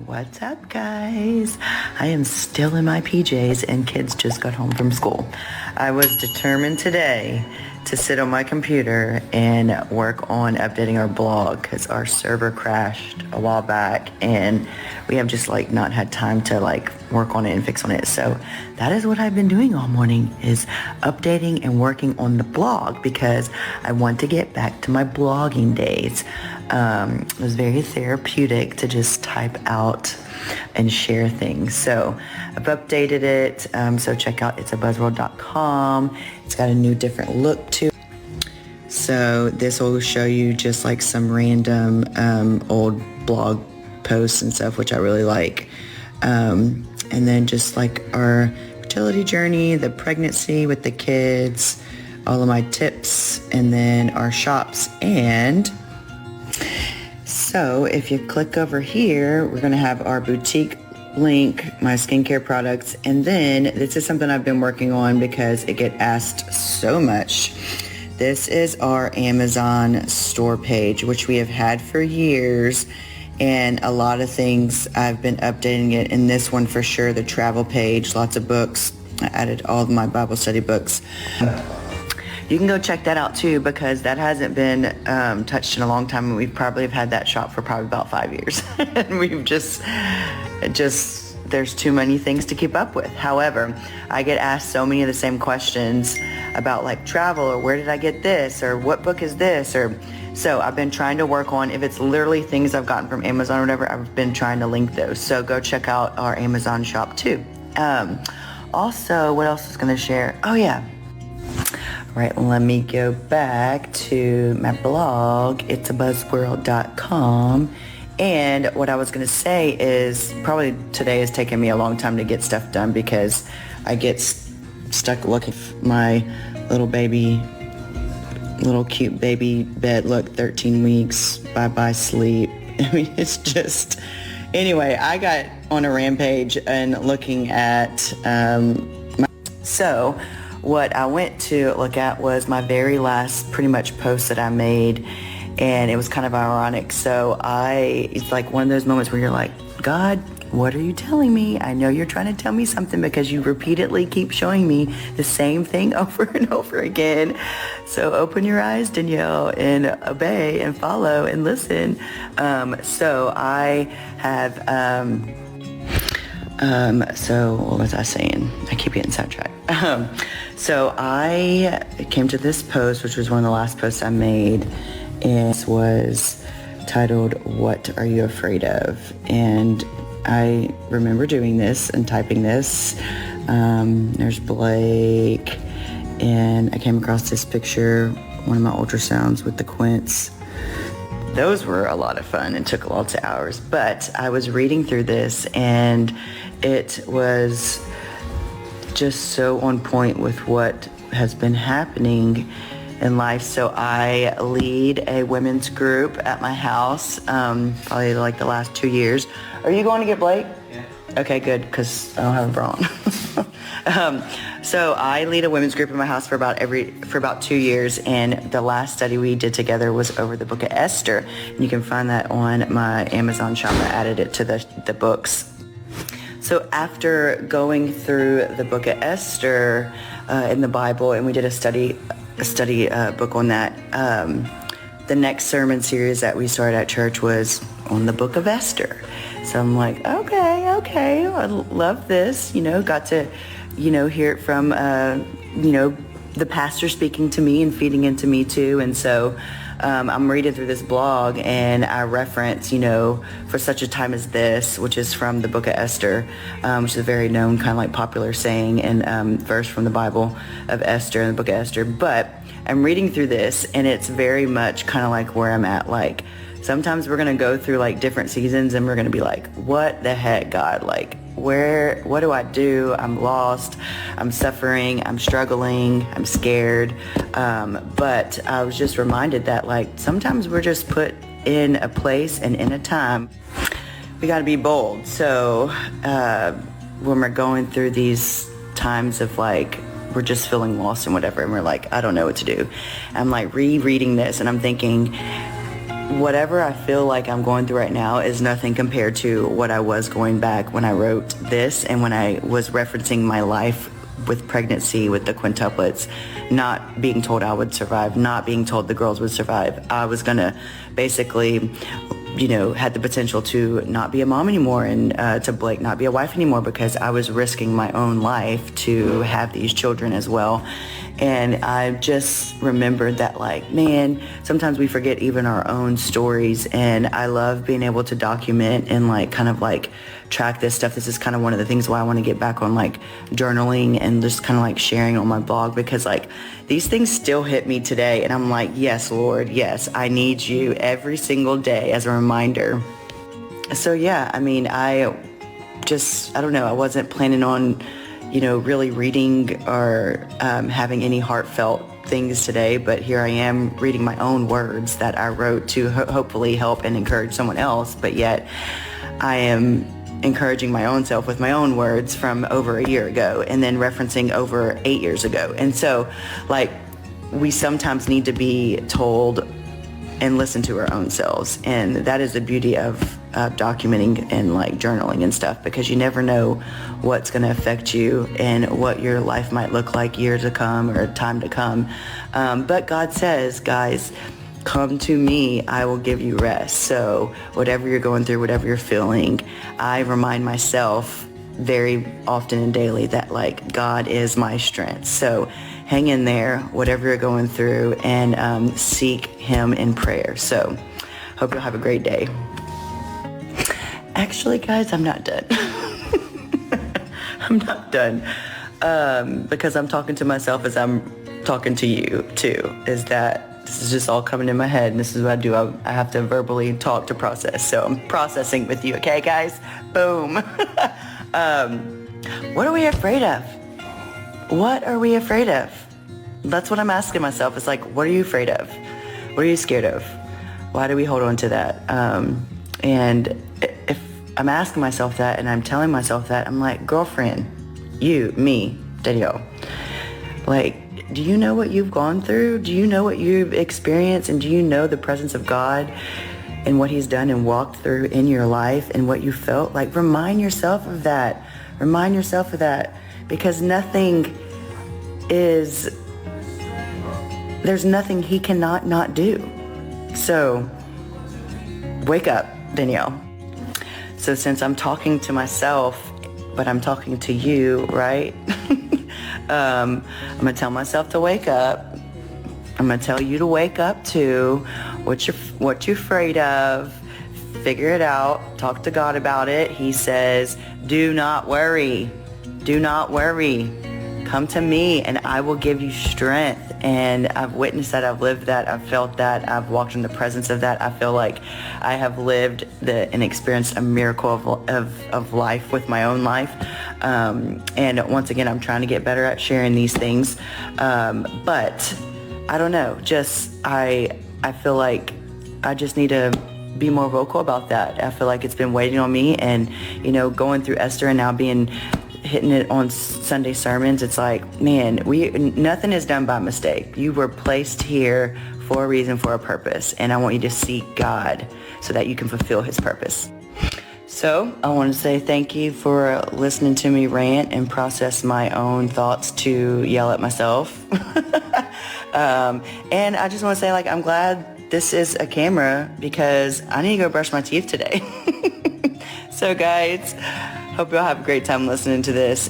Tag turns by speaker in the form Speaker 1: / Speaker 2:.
Speaker 1: What's up, guys? I am still in my PJs and kids just got home from school. I was determined today to sit on my computer and work on updating our blog because our server crashed a while back and we have just not had time to work on it and fix on it. So that is what I've been doing all morning, is updating and working on the blog because I want to get back to my blogging days. It was very therapeutic to just type out and share things. So I've updated it. So check out itsabuzzworld.com. It's got a new different look to it. So this will show you just some random old blog posts and stuff, which I really like. And then just our fertility journey, the pregnancy with the kids, all of my tips, and then our shops. And so if you click over here, we're going to have our boutique link, my skincare products, and then this is something I've been working on because it get asked so much. This is our Amazon store page, which we have had for years, and a lot of things I've been updating it. In this one for sure, the travel page, lots of books. I added all of my Bible study books. You can go check that out too because that hasn't been touched in a long time, and we probably have had that shop for probably about 5 years. And we've just there's too many things to keep up with. However, I get asked so many of the same questions about travel, or where did I get this, or what book is this, or so I've been trying to work on, if it's literally things I've gotten from Amazon or whatever, I've been trying to link those. So go check out our Amazon shop too. Also, what else was going to share? Oh yeah. Right, let me go back to my blog, itsabuzzworld.com. And what I was going to say is probably today is taking me a long time to get stuff done because I get stuck looking at my little cute baby bed. Look, 13 weeks, bye-bye sleep. I mean, it's just... Anyway, I got on a rampage and looking at... So what I went to look at was my very last pretty much post that I made, and it was kind of ironic. So it's one of those moments where you're like, God, what are you telling me? I know you're trying to tell me something because you repeatedly keep showing me the same thing over and over again. So open your eyes, Danielle, and obey and follow and listen. So I have, so what was I saying? I keep getting sidetracked. So I came to this post, which was one of the last posts I made, and it was titled, What Are You Afraid Of? And I remember doing this and typing this. There's Blayke, and I came across this picture, one of my ultrasounds with the quints. Those were a lot of fun and took lots of hours, but I was reading through this and it was just so on point with what has been happening in life. So I lead a women's group at my house, probably the last 2 years. Are you going to get Blayke? Yeah. Okay, good, because I don't have a bra on. So I lead a women's group in my house for about 2 years, and the last study we did together was over the book of Esther. And you can find that on my Amazon shop. I added it to the books. So after going through the book of Esther in the Bible, and we did a study book on that, the next sermon series that we started at church was on the book of Esther. So I'm like, okay, I love this. Got to, hear it from, the pastor speaking to me and feeding into me too. And so I'm reading through this blog and I reference, for such a time as this, which is from the book of Esther, which is a very known kind of popular saying and verse from the Bible of Esther, in the book of Esther. But I'm reading through this and it's very much kind of where I'm at. Sometimes we're going to go through different seasons and we're going to be like, what the heck, God? What do I do? I'm lost. I'm suffering. I'm struggling. I'm scared. But I was just reminded that sometimes we're just put in a place and in a time. We got to be bold. So when we're going through these times of we're just feeling lost and whatever, and we're I don't know what to do. I'm rereading this and I'm thinking, whatever I feel like I'm going through right now is nothing compared to what I was going back when I wrote this and when I was referencing my life with pregnancy, with the quintuplets, not being told I would survive, not being told the girls would survive. I was going to basically, had the potential to not be a mom anymore and to Blayke not be a wife anymore because I was risking my own life to have these children as well. And I just remembered that, man, sometimes we forget even our own stories. And I love being able to document and track this stuff. This is kind of one of the things why I want to get back on journaling and just kind of sharing on my blog, because these things still hit me today. And I'm like, yes, Lord, yes, I need you every single day as a reminder. So yeah, I mean, I don't know. I wasn't planning on really reading or having any heartfelt things today, but here I am reading my own words that I wrote to hopefully help and encourage someone else, but yet I am encouraging my own self with my own words from over a year ago and then referencing over 8 years ago. And so we sometimes need to be told and listen to our own selves, and that is the beauty of documenting and journaling and stuff, because you never know what's going to affect you and what your life might look like years to come or time to come. But God says, guys, come to me, I will give you rest. So whatever you're going through, whatever you're feeling, I remind myself very often and daily that God is my strength. So hang in there, whatever you're going through, and seek him in prayer. So hope you'll have a great day. Actually, guys, I'm not done. I'm not done. Because I'm talking to myself as I'm talking to you too, is that this is just all coming in my head, and this is what I do. I have to verbally talk to process. So I'm processing with you, okay, guys? Boom. What are we afraid of? What are we afraid of? That's what I'm asking myself. It's what are you afraid of? What are you scared of? Why do we hold on to that? And if I'm asking myself that and I'm telling myself that, I'm like, girlfriend, you, me, Danielle, do you know what you've gone through? Do you know what you've experienced? And do you know the presence of God and what he's done and walked through in your life and what you felt? Remind yourself of that. Remind yourself of that, because there's nothing he cannot not do. So wake up, Danielle. So since I'm talking to myself, but I'm talking to you, right? I'm going to tell myself to wake up. I'm going to tell you to wake up too. What you're afraid of. Figure it out. Talk to God about it. He says, do not worry. Do not worry. Come to me and I will give you strength. And I've witnessed that. I've lived that. I've felt that. I've walked in the presence of that. I feel like I have lived and experienced a miracle of life with my own life. And once again, I'm trying to get better at sharing these things. But I don't know. I feel like I just need to be more vocal about that. I feel like it's been waiting on me, and going through Esther and now hitting it on Sunday sermons, it's man, nothing is done by mistake. You were placed here for a reason, for a purpose, and I want you to seek God so that you can fulfill his purpose. So I want to say thank you for listening to me rant and process my own thoughts to yell at myself. And I just want to say I'm glad this is a camera, because I need to go brush my teeth today. So guys, hope you'll have a great time listening to this.